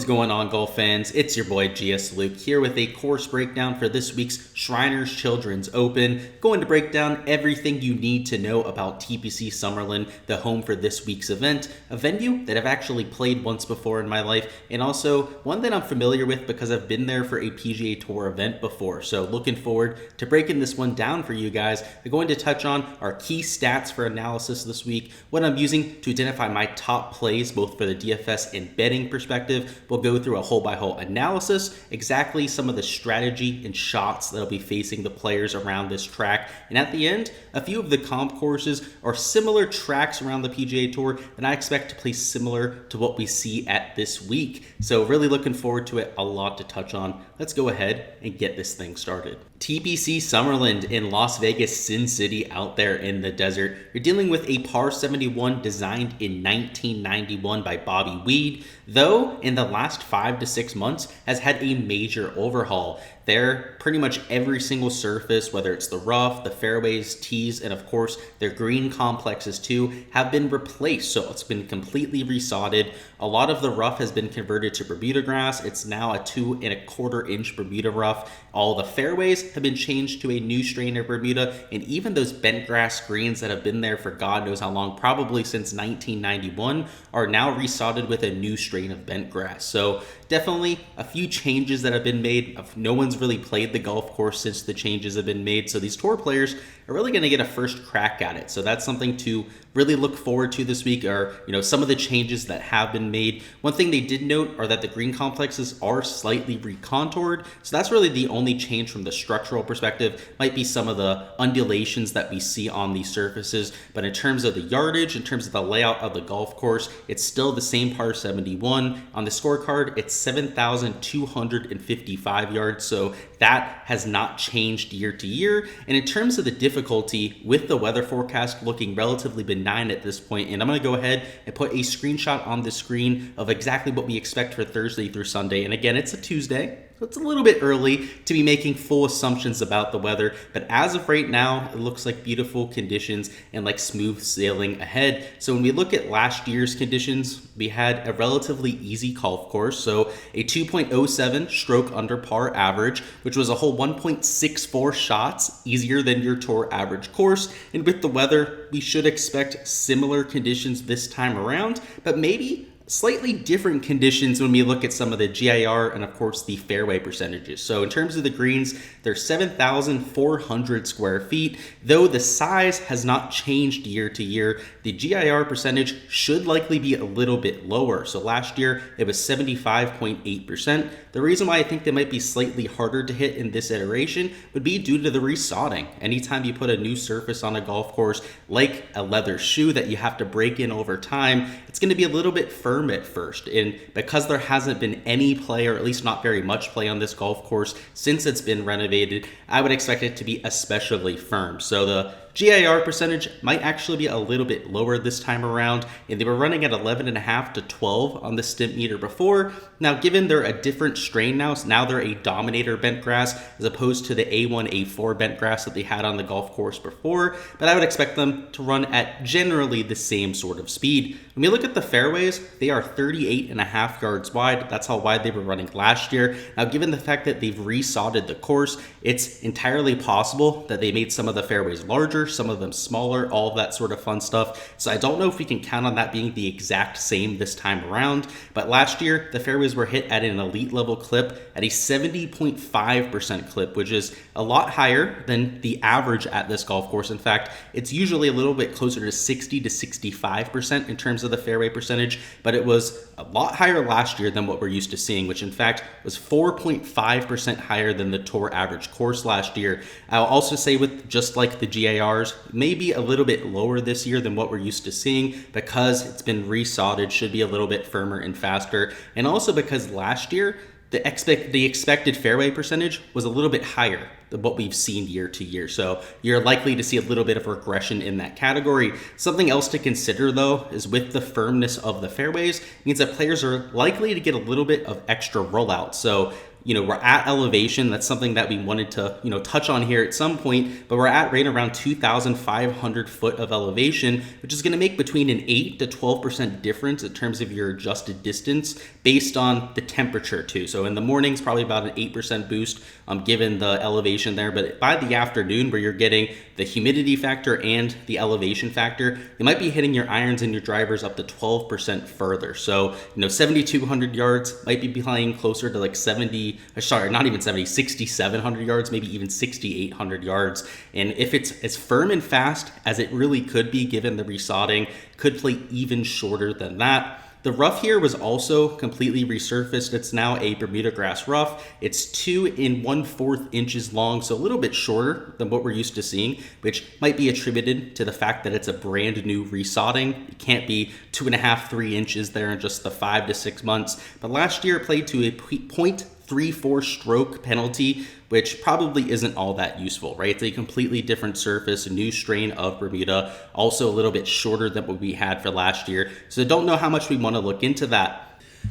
going on, golf fans? It's your boy Gsluke here with a course breakdown for this week's Shriners Children's Open. Going to break down everything you need to know about TPC Summerlin, the home for this week's event, a venue that I've actually played once before in my life, and also one that I'm familiar with because I've been there for a PGA Tour event before. So looking forward to breaking this one down for you guys. We're going to touch on our key stats for analysis this week, what I'm using to identify my top plays both for the DFS and betting perspective. We'll go through a hole-by-hole analysis, exactly some of the strategy and shots that'll be facing the players around this track. And at the end, a few of the comp courses are similar tracks around the PGA Tour that I expect to play similar to what we see at this week. So really looking forward to it, a lot to touch on. Let's go ahead and get this thing started. TPC Summerlin in Las Vegas, Sin City, out there in the desert. You're dealing with a par 71 designed in 1991 by Bobby Weed, though in the last 5 to 6 months has had a major overhaul. There, pretty much every single surface, whether it's the rough, the fairways, tees, and of course their green complexes too, have been replaced. So it's been completely resodded. A lot of the rough has been converted to Bermuda grass. It's now a 2 1/4 inch Bermuda rough. All the fairways have been changed to a new strain of Bermuda, and even those bent grass greens that have been there for God knows how long, probably since 1991, are now resodded with a new strain of bent grass. So definitely a few changes that have been made. No one's really played the golf course since the changes have been made, so these tour players are really going to get a first crack at it. So that's something to really look forward to this week, are some of the changes that have been made. One thing they did note are that the green complexes are slightly recontoured, so that's really the only change from the structural perspective. Might be some of the undulations that we see on these surfaces, but in terms of the yardage, in terms of the layout of the golf course, it's still the same par 71. On the scorecard, it's 7,255 yards, so that has not changed year to year. And in terms of the difficulty, with the weather forecast looking relatively benign at this point, and I'm going to go ahead and put a screenshot on the screen of exactly what we expect for Thursday through Sunday. And again, it's a Tuesday, so it's a little bit early to be making full assumptions about the weather, but as of right now, it looks like beautiful conditions and like smooth sailing ahead. So when we look at last year's conditions, we had a relatively easy golf course, so a 2.07 stroke under par average, which was a whole 1.64 shots easier than your tour average course. And with the weather, we should expect similar conditions this time around, but maybe slightly different conditions when we look at some of the GIR and of course the fairway percentages. So in terms of the greens, they're 7,400 square feet. Though the size has not changed year to year, the GIR percentage should likely be a little bit lower. So last year it was 75.8%. The reason why I think they might be slightly harder to hit in this iteration would be due to the resodding. Anytime you put a new surface on a golf course, like a leather shoe that you have to break in over time, it's going to be a little bit firm at first. And because there hasn't been any play, or at least not very much play on this golf course since it's been renovated, I would expect it to be especially firm. So the GIR percentage might actually be a little bit lower this time around, and they were running at 11.5 to 12 on the stimp meter before. Now, given they're a different strain now, so now they're a Dominator bent grass as opposed to the A1, A4 bent grass that they had on the golf course before, but I would expect them to run at generally the same sort of speed. When we look at the fairways, they are 38.5 yards wide. That's how wide they were running last year. Now, given the fact that they've resodded the course, it's entirely possible that they made some of the fairways larger, some of them smaller, all of that sort of fun stuff. So I don't know if we can count on that being the exact same this time around, but last year the fairways were hit at an elite level clip at a 70.5% clip, which is a lot higher than the average at this golf course. In fact, it's usually a little bit closer to 60 to 65% in terms of the fairway percentage, but it was a lot higher last year than what we're used to seeing, which in fact was 4.5% higher than the tour average course last year. I'll also say, with just like the GIRs, maybe a little bit lower this year than what we're used to seeing, because it's been resodded, should be a little bit firmer and faster, and also because last year the expected fairway percentage was a little bit higher than what we've seen year to year. So you're likely to see a little bit of regression in that category. Something else to consider though is with the firmness of the fairways, means that players are likely to get a little bit of extra rollout. So we're at elevation. That's something that we wanted to, touch on here at some point, but we're at right around 2,500 foot of elevation, which is going to make between an 8 to 12% difference in terms of your adjusted distance based on the temperature too. So in the mornings, probably about an 8% boost given the elevation there, but by the afternoon where you're getting the humidity factor and the elevation factor, you might be hitting your irons and your drivers up to 12% further. So, 7,200 yards might be playing closer to like 6,700 yards, maybe even 6,800 yards. And if it's as firm and fast as it really could be, given the resodding, could play even shorter than that. The rough here was also completely resurfaced. It's now a Bermuda grass rough. It's 2 1/4 inches long, so a little bit shorter than what we're used to seeing, which might be attributed to the fact that it's a brand new resodding. It can't be 2.5, 3 inches there in just the 5 to 6 months. But last year it played to a 0.34 stroke penalty, which probably isn't all that useful, right? It's a completely different surface, a new strain of Bermuda, also a little bit shorter than what we had for last year. So don't know how much we want to look into that.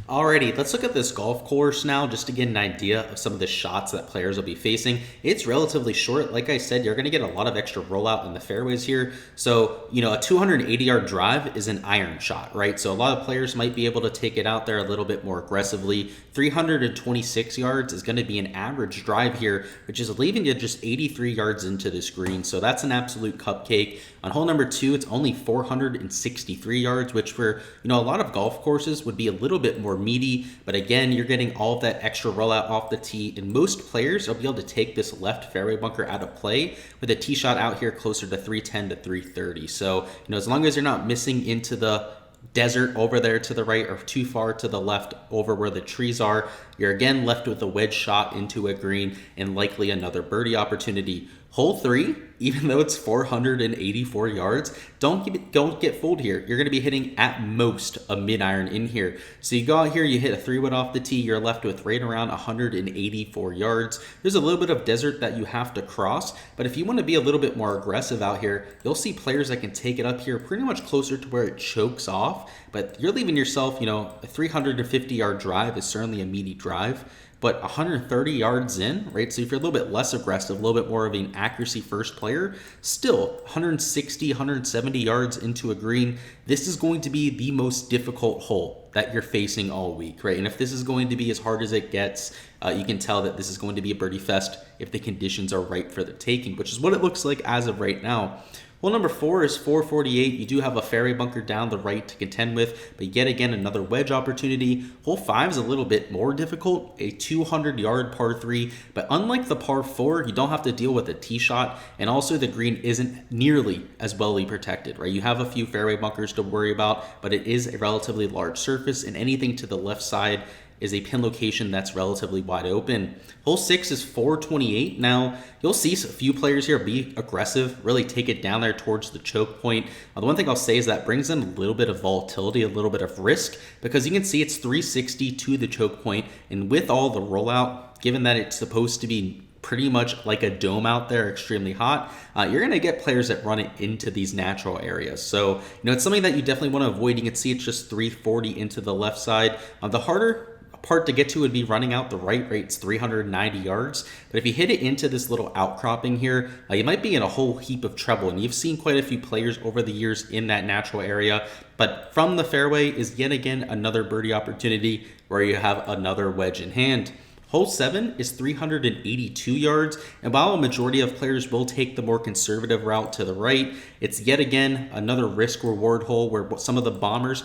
Alrighty, let's look at this golf course now just to get an idea of some of the shots that players will be facing. It's relatively short. Like I said, you're going to get a lot of extra rollout in the fairways here. So, a 280-yard drive is an iron shot, right? So a lot of players might be able to take it out there a little bit more aggressively. 326 yards is going to be an average drive here, which is leaving you just 83 yards into this green. So that's an absolute cupcake. On hole number 2, it's only 463 yards, which for, a lot of golf courses would be a little bit more meaty, but again, you're getting all of that extra rollout off the tee, and most players will be able to take this left fairway bunker out of play with a tee shot out here closer to 310 to 330. So, as long as you're not missing into the desert over there to the right or too far to the left over where the trees are, you're again left with a wedge shot into a green and likely another birdie opportunity. Hole 3, even though it's 484 yards, don't get fooled here. You're going to be hitting at most a mid-iron in here. So you go out here, you hit a 3-wood off the tee, you're left with right around 184 yards. There's a little bit of desert that you have to cross, but if you want to be a little bit more aggressive out here, you'll see players that can take it up here pretty much closer to where it chokes off, but you're leaving yourself, a 350-yard drive is certainly a meaty drive. But 130 yards in, right? So if you're a little bit less aggressive, a little bit more of an accuracy first player, still 160, 170 yards into a green, this is going to be the most difficult hole that you're facing all week, right? And if this is going to be as hard as it gets, you can tell that this is going to be a birdie fest if the conditions are right for the taking, which is what it looks like as of right now. Hole number 4 is 448. You do have a fairway bunker down the right to contend with, but yet again, another wedge opportunity. Hole 5 is a little bit more difficult, a 200-yard par 3, but unlike the par 4, you don't have to deal with a tee shot, and also the green isn't nearly as well protected, right? You have a few fairway bunkers to worry about, but it is a relatively large surface, and anything to the left side is a pin location that's relatively wide open. Hole 6 is 428. Now, you'll see a few players here be aggressive, really take it down there towards the choke point. The one thing I'll say is that brings in a little bit of volatility, a little bit of risk, because you can see it's 360 to the choke point, and with all the rollout, given that it's supposed to be pretty much like a dome out there, extremely hot, you're going to get players that run it into these natural areas. So, it's something that you definitely want to avoid. You can see it's just 340 into the left side. The harder part to get to would be running out the right. It's 390 yards, but if you hit it into this little outcropping here, you might be in a whole heap of trouble, and you've seen quite a few players over the years in that natural area. But from the fairway is yet again another birdie opportunity where you have another wedge in hand. Hole 7 is 382 yards, and while a majority of players will take the more conservative route to the right, it's yet again another risk-reward hole where some of the bombers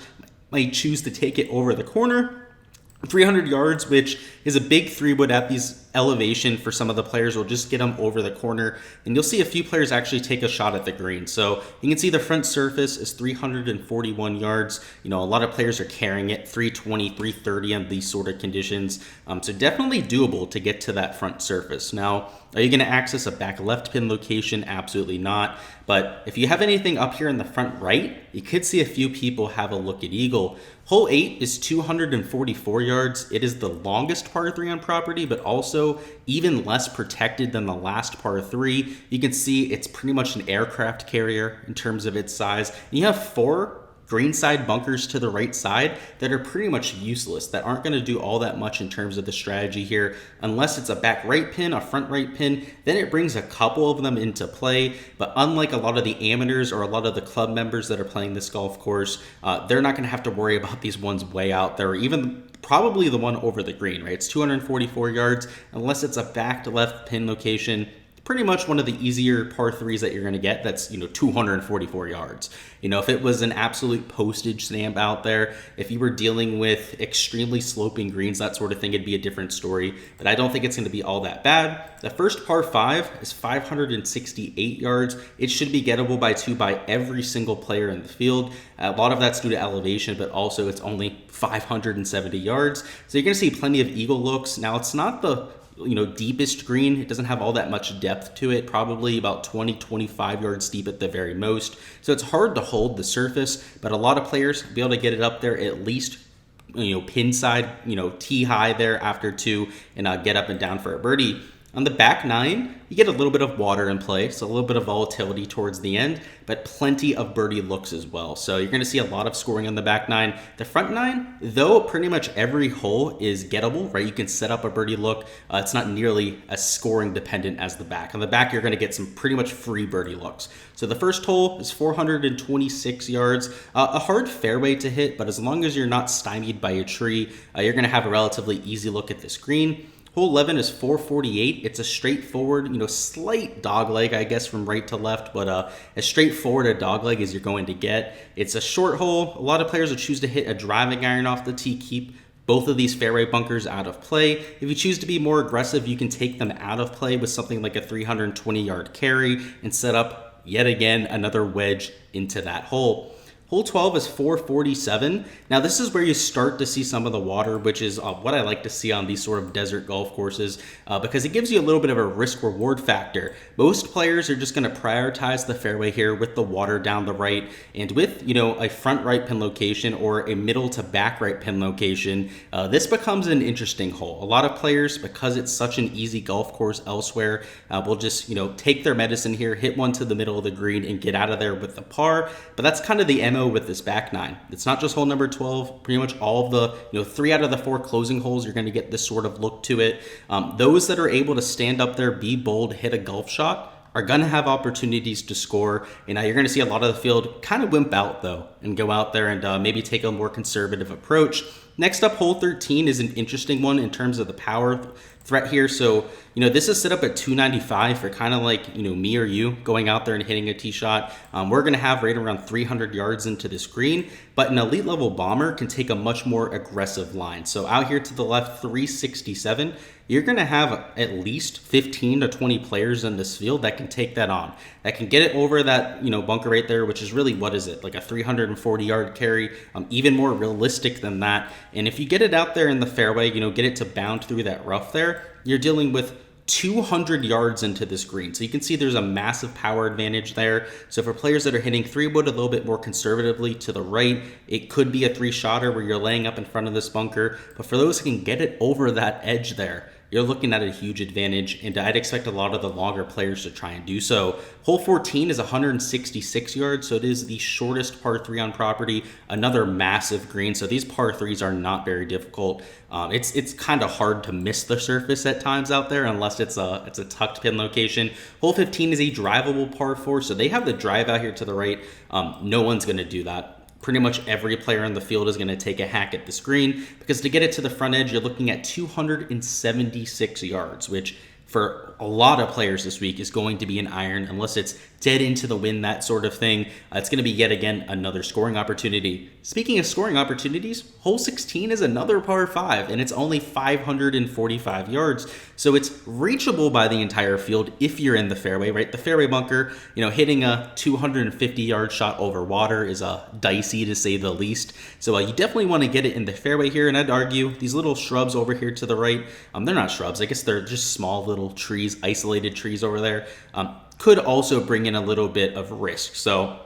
might choose to take it over the corner. 300 yards, which is a big 3-wood at these elevation for some of the players, will just get them over the corner, and you'll see a few players actually take a shot at the green. So you can see the front surface is 341 yards. A lot of players are carrying it 320, 330 on these sort of conditions. So definitely doable to get to that front surface. Now, are you going to access a back left pin location? Absolutely not. But if you have anything up here in the front right, you could see a few people have a look at eagle. Hole 8 is 244 yards. It is the longest par 3 on property, but also even less protected than the last par 3. You can see it's pretty much an aircraft carrier in terms of its size. And you have 4 greenside bunkers to the right side that are pretty much useless, that aren't going to do all that much in terms of the strategy here. Unless it's a back right pin, a front right pin, then it brings a couple of them into play. But unlike a lot of the amateurs or a lot of the club members that are playing this golf course, they're not going to have to worry about these ones way out there, or even probably the one over the green, right? It's 244 yards, unless it's a back to left pin location. Pretty much one of the easier par threes that you're going to get. That's 244 yards. If it was an absolute postage stamp out there, if you were dealing with extremely sloping greens, that sort of thing, it'd be a different story. But I don't think it's going to be all that bad. The first par 5 is 568 yards. It should be gettable by 2 by every single player in the field. A lot of that's due to elevation, but also it's only 570 yards. So you're going to see plenty of eagle looks. Now, it's not the deepest green. It doesn't have all that much depth to it, probably about 20-25 yards deep at the very most. So it's hard to hold the surface, but a lot of players be able to get it up there at least pin side, tee high there after 2 and get up and down for a birdie. On the back 9, you get a little bit of water in play, so a little bit of volatility towards the end, but plenty of birdie looks as well. So you're going to see a lot of scoring on the back 9. The front 9, though pretty much every hole is gettable, right? You can set up a birdie look. It's not nearly as scoring dependent as the back. On the back, you're going to get some pretty much free birdie looks. So the first hole is 426 yards, a hard fairway to hit, but as long as you're not stymied by a tree, you're going to have a relatively easy look at this green. Hole 11 is 448. It's a straightforward, slight dogleg, I guess, from right to left, but as straightforward a dogleg as you're going to get. It's a short hole. A lot of players will choose to hit a driving iron off the tee, keep both of these fairway bunkers out of play. If you choose to be more aggressive, you can take them out of play with something like a 320-yard carry and set up, yet again, another wedge into that hole. Hole 12 is 447. Now, this is where you start to see some of the water, which is what I like to see on these sort of desert golf courses, because it gives you a little bit of a risk-reward factor. Most players are just going to prioritize the fairway here with the water down the right, and with, a front right pin location or a middle to back right pin location, this becomes an interesting hole. A lot of players, because it's such an easy golf course elsewhere, will just, take their medicine here, hit one to the middle of the green, and get out of there with the par. But that's kind of the MO with this back 9. It's not just hole number 12. Pretty much all of the 3 out of the 4 closing holes, you're going to get this sort of look to it. Those that are able to stand up there, be bold, hit a golf shot, are going to have opportunities to score. And you're going to see a lot of the field kind of wimp out, though, and go out there and maybe take a more conservative approach. Next up, hole 13 is an interesting one in terms of the power threat here. So, this is set up at 295 for kind of like, me or you going out there and hitting a tee shot. We're going to have right around 300 yards into this green, but an elite level bomber can take a much more aggressive line. So out here to the left, 367, you're going to have at least 15 to 20 players in this field that can take that on, that can get it over that, bunker right there, which is really, what is it, like a 340-yard carry, even more realistic than that. And if you get it out there in the fairway, get it to bound through that rough there, you're dealing with 200 yards into this green. So you can see there's a massive power advantage there. So for players that are hitting 3-wood a little bit more conservatively to the right, it could be a 3-shotter where you're laying up in front of this bunker. But for those who can get it over that edge there, you're looking at a huge advantage, and I'd expect a lot of the longer players to try and do so. Hole 14 is 166 yards, so it is the shortest par 3 on property, another massive green. So these par 3s are not very difficult. It's kind of hard to miss the surface at times out there unless it's a tucked pin location. Hole 15 is a drivable par 4, so they have the drive out here to the right. No one's going to do that. Pretty much every player on the field is going to take a hack at this green, because to get it to the front edge, you're looking at 276 yards, which for a lot of players this week is going to be an iron, unless it's dead into the wind, that sort of thing. It's going to be yet again another scoring opportunity. Speaking of scoring opportunities, hole 16 is another par 5, and it's only 545 yards. So it's reachable by the entire field if you're in the fairway, right? The fairway bunker, hitting a 250-yard shot over water is dicey to say the least. So you definitely want to get it in the fairway here, and I'd argue these little shrubs over here to the right, they're not shrubs. I guess they're just small little trees, isolated trees over there, could also bring in a little bit of risk. So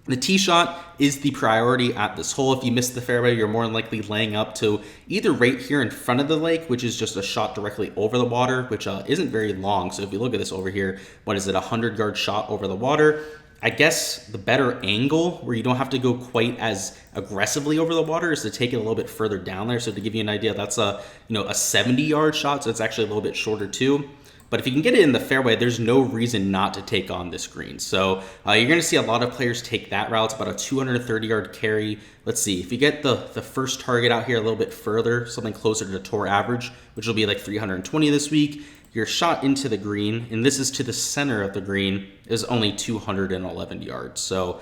the tee shot is the priority at this hole. If you miss the fairway, you're more than likely laying up to either right here in front of the lake, which is just a shot directly over the water, which isn't very long. So if you look at this over here, what is it, 100-yard shot over the water? I guess the better angle where you don't have to go quite as aggressively over the water is to take it a little bit further down there. So to give you an idea, that's a 70-yard shot, so it's actually a little bit shorter too. But if you can get it in the fairway, there's no reason not to take on this green. So you're going to see a lot of players take that route. It's about a 230-yard carry. Let's see, if you get the first target out here a little bit further, something closer to the tour average, which will be like 320 this week, your shot into the green, and this is to the center of the green, is only 211 yards. So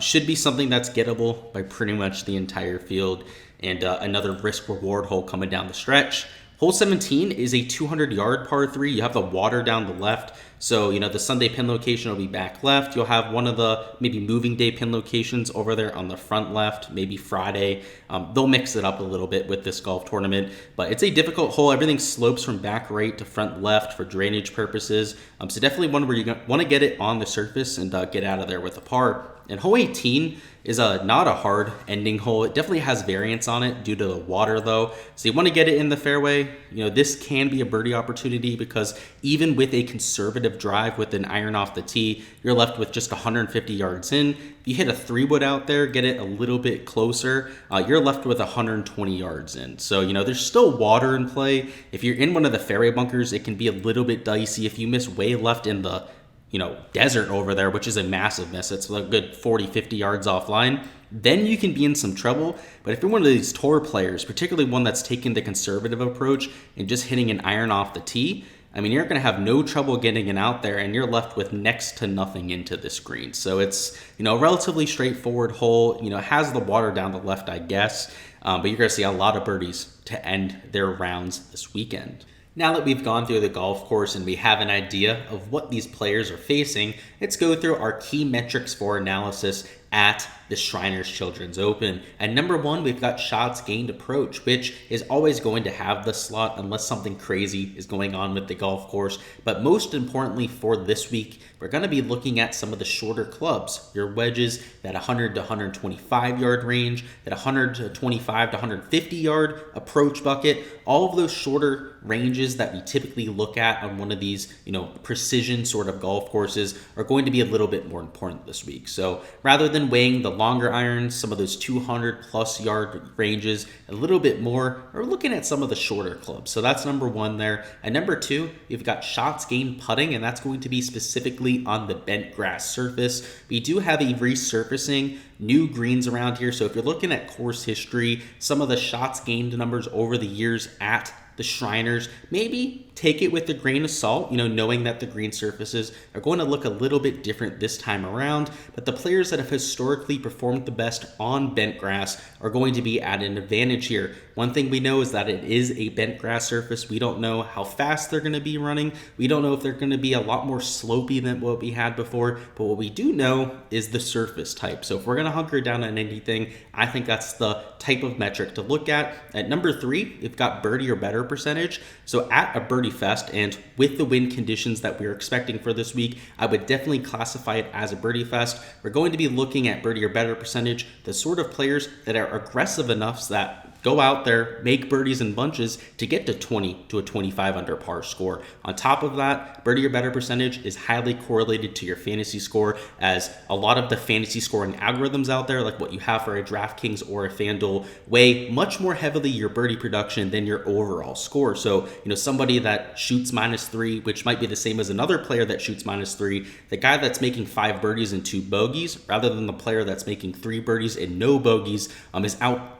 should be something that's gettable by pretty much the entire field. And another risk-reward hole coming down the stretch. Hole 17 is a 200-yard par 3. You have the water down the left. So, the Sunday pin location will be back left. You'll have one of the maybe moving day pin locations over there on the front left, maybe Friday. They'll mix it up a little bit with this golf tournament. But it's a difficult hole. Everything slopes from back right to front left for drainage purposes. So definitely one where you want to get it on the surface and get out of there with a par. And hole 18 is not a hard ending hole. It definitely has variance on it due to the water though. So you want to get it in the fairway. This can be a birdie opportunity because even with a conservative drive with an iron off the tee, you're left with just 150 yards in. If you hit a 3-wood out there, get it a little bit closer, you're left with 120 yards in. So, there's still water in play. If you're in one of the fairway bunkers, it can be a little bit dicey. If you miss way left in the desert over there, which is a massive miss. It's a good 40, 50 yards offline. Then you can be in some trouble. But if you're one of these tour players, particularly one that's taking the conservative approach and just hitting an iron off the tee, you're going to have no trouble getting it out there, and you're left with next to nothing into this green. So it's, a relatively straightforward hole. It has the water down the left, I guess. But you're going to see a lot of birdies to end their rounds this weekend. Now that we've gone through the golf course and we have an idea of what these players are facing, let's go through our key metrics for analysis at the Shriners Children's Open. At number 1, we've got shots gained approach, which is always going to have the slot unless something crazy is going on with the golf course. But most importantly for this week, we're going to be looking at some of the shorter clubs, your wedges, that 100 to 125 yard range, that 100 to 25 to 150 yard approach bucket, all of those shorter ranges that we typically look at on one of these, precision sort of golf courses are going to be a little bit more important this week. So rather than weighing the longer irons, some of those 200 plus yard ranges, a little bit more, we're looking at some of the shorter clubs. So that's number 1 there. And number 2, you've got shots gained putting, and that's going to be specifically on the bent grass surface. We do have a resurfacing new greens around here. So if you're looking at course history, some of the shots gained numbers over the years at the Shriners, maybe take it with a grain of salt, knowing that the green surfaces are going to look a little bit different this time around. But the players that have historically performed the best on bent grass are going to be at an advantage here. One thing we know is that it is a bent grass surface. We don't know how fast they're going to be running. We don't know if they're going to be a lot more slopey than what we had before. But what we do know is the surface type. So if we're going to hunker down on anything, I think that's the type of metric to look at. At number 3, we've got birdie or better percentage. So at a birdie fest, and with the wind conditions that we're expecting for this week, I would definitely classify it as a birdie fest. We're going to be looking at birdie or better percentage, the sort of players that are aggressive enough that go out there, make birdies in bunches to get to 20 to a 25 under par score. On top of that, birdie or better percentage is highly correlated to your fantasy score, as a lot of the fantasy scoring algorithms out there, like what you have for a Draftkings or a FanDuel, weigh much more heavily your birdie production than your overall score. So, somebody that shoots -3, which might be the same as another player that shoots -3, the guy that's making 5 birdies and 2 bogeys, rather than the player that's making 3 birdies and no bogeys, is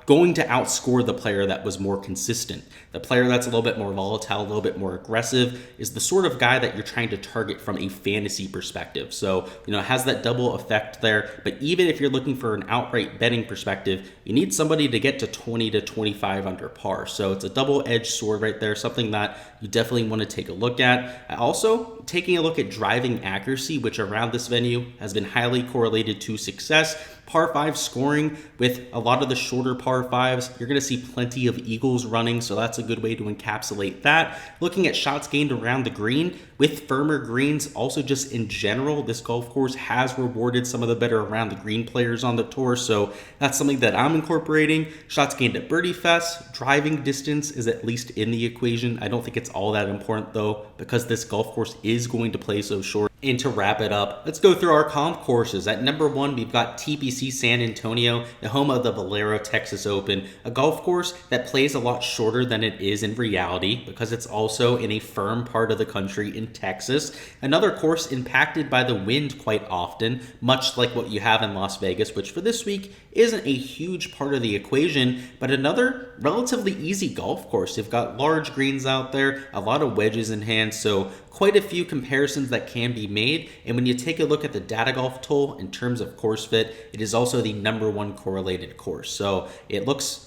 going to outscore the player that was more consistent. The player that's a little bit more volatile, a little bit more aggressive, is the sort of guy that you're trying to target from a fantasy perspective. So, it has that double effect there. But even if you're looking for an outright betting perspective, you need somebody to get to 20 to 25 under par. So it's a double-edged sword right there, something that you definitely want to take a look at. Also, taking a look at driving accuracy, which around this venue has been highly correlated to success. Par 5 scoring with a lot of the shorter par 5s, you're going to see plenty of eagles running, so that's a good way to encapsulate that. Looking at shots gained around the green, with firmer greens, also just in general, this golf course has rewarded some of the better around the green players on the tour, so that's something that I'm incorporating. Shots gained at birdie fest, driving distance is at least in the equation. I don't think it's all that important though, because this golf course is going to play so short. And to wrap it up, let's go through our comp courses. At number 1, we've got TPC San Antonio, the home of the Valero Texas Open, a golf course that plays a lot shorter than it is in reality because it's also in a firm part of the country in Texas. Another course impacted by the wind quite often, much like what you have in Las Vegas, which for this week isn't a huge part of the equation, but another relatively easy golf course. You've got large greens out there, a lot of wedges in hand, so quite a few comparisons that can be made. And when you take a look at the data golf tool in terms of course fit, it is also the number 1 correlated course. So it looks,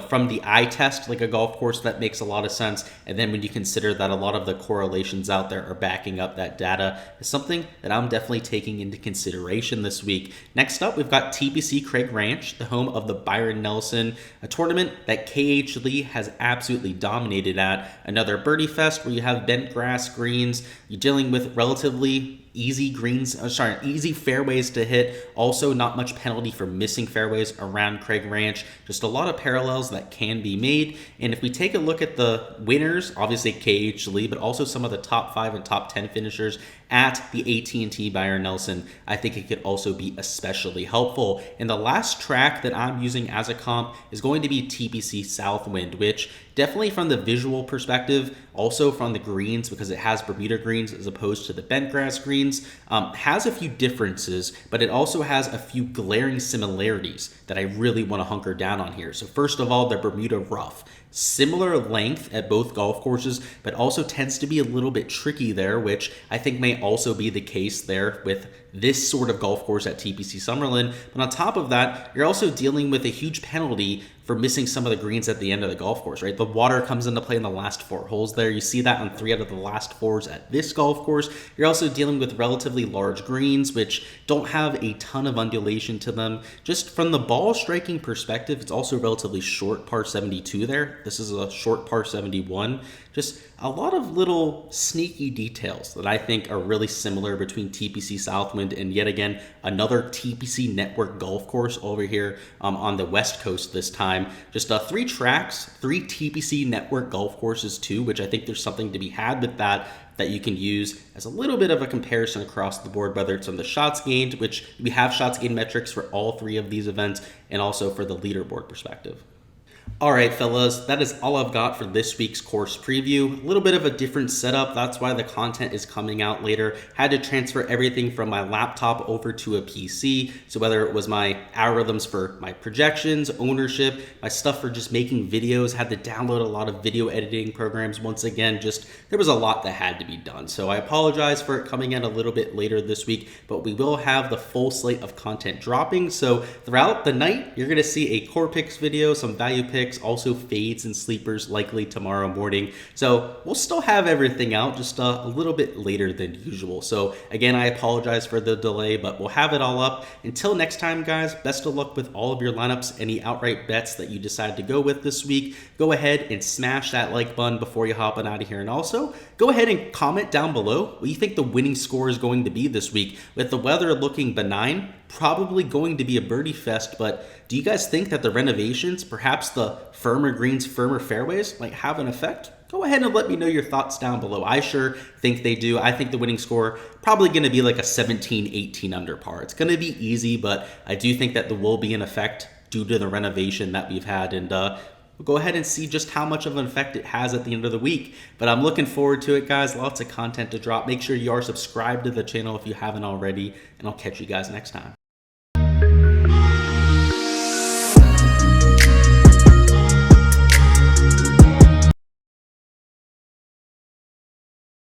from the eye test like a golf course that makes a lot of sense. And then when you consider that a lot of the correlations out there are backing up that data, is something that I'm definitely taking into consideration this week. Next up, we've got TPC Craig Ranch, the home of the Byron Nelson, a tournament that KH Lee has absolutely dominated at. Another birdie fest where you have bent grass greens. You're dealing with relatively easy easy fairways to hit. Also, not much penalty for missing fairways around Craig Ranch. Just a lot of parallels that can be made. And if we take a look at the winners, obviously KH Lee, but also some of the top 5 and top 10 finishers at the AT&T Byron Nelson, I think it could also be especially helpful. And the last track that I'm using as a comp is going to be TPC Southwind, which definitely from the visual perspective, also from the greens, because it has Bermuda greens as opposed to the bent grass greens, has a few differences, but it also has a few glaring similarities that I really want to hunker down on here. So first of all, the Bermuda rough. Similar length at both golf courses, but also tends to be a little bit tricky there, which I think may also be the case there with this sort of golf course at TPC Summerlin. But on top of that, you're also dealing with a huge penalty for missing some of the greens at the end of the golf course, right? The water comes into play in the last 4 holes there. You see that on 3 out of the last 4s at this golf course. You're also dealing with relatively large greens, which don't have a ton of undulation to them. Just from the ball striking perspective, it's also relatively short par 72 there. This is a short par 71. Just a lot of little sneaky details that I think are really similar between TPC Southwind and yet again another TPC Network golf course over here on the West Coast this time. Just 3 tracks, 3 TPC Network golf courses too, which I think there's something to be had with that you can use as a little bit of a comparison across the board, whether it's on the shots gained, which we have shots gained metrics for all 3 of these events, and also for the leaderboard perspective. All right, fellas, that is all I've got for this week's course preview. A little bit of a different setup. That's why the content is coming out later. Had to transfer everything from my laptop over to a PC. So whether it was my algorithms for my projections, ownership, my stuff for just making videos, had to download a lot of video editing programs. Once again, just there was a lot that had to be done. So I apologize for it coming in a little bit later this week, but we will have the full slate of content dropping. So throughout the night, you're going to see a core picks video, some value picks, also fades and sleepers likely tomorrow morning. So we'll still have everything out just a little bit later than usual. So again, I apologize for the delay, but we'll have it all up. Until next time, guys, best of luck with all of your lineups, any outright bets that you decide to go with this week. Go ahead and smash that like button before you hop on out of here. And also, go ahead and comment down below what you think the winning score is going to be this week. With the weather looking benign, probably going to be a birdie fest, but do you guys think that the renovations, perhaps the firmer greens, firmer fairways, might have an effect? Go ahead and let me know your thoughts down below. I sure think they do. I think the winning score probably going to be like a 17, 18 under par. It's going to be easy, but I do think that there will be an effect due to the renovation that we've had, and we'll go ahead and see just how much of an effect it has at the end of the week. But I'm looking forward to it, guys. Lots of content to drop. Make sure you are subscribed to the channel if you haven't already, and I'll catch you guys next time.